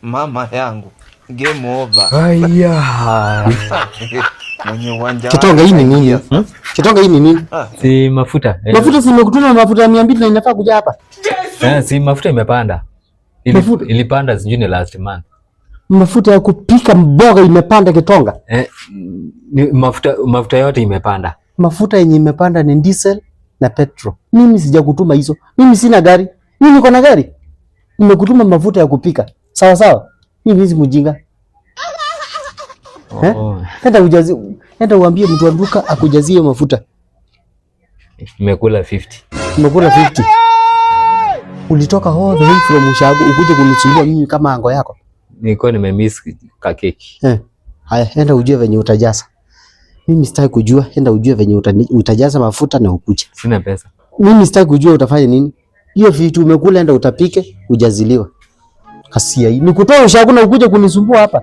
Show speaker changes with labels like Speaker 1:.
Speaker 1: Mama yangu. Game over.
Speaker 2: Haya.
Speaker 1: Mwenye uwanja.
Speaker 2: Kitonga hii ni nini? Kitonga hii ni nini?
Speaker 3: Si mafuta.
Speaker 2: Mafuta si nimekutuma mafuta 200 na inafaa kuja hapa.
Speaker 3: Si mafuta imepanda. Ilipanda sijui ni last month.
Speaker 2: Mafuta ya kupika mboga imepanda Kitonga.
Speaker 3: Ni mafuta yote imepanda.
Speaker 2: Mafuta yenye imepanda ni diesel na petrol. Mimi sijakutuma hizo. Mimi sina gari. Mimi niko na gari. Nimekutuma mafuta ya kupika. Sawa sawa. Mimi hizi mjinga. Enda uambie mtu wa duka akujazie mafuta.
Speaker 3: Nimekula 50.
Speaker 2: Nimekula 50. Ulitoka all the way from Ushago ukuje kunisumbua mimi kama ango yako.
Speaker 3: Nilikuwa nimemiss ka keki.
Speaker 2: Haya, enda ujue venye utajaza. Mimi sitaki kujua, enda ujue venye utajaza mafuta na ukuje.
Speaker 3: Sina pesa.
Speaker 2: Mimi sitaki kujua utafanya nini. Hiyo vitu umekula enda utapike, ujaziliwa. Kasia hii. Nikutoa Ushago na ukuje kunisumbua hapa.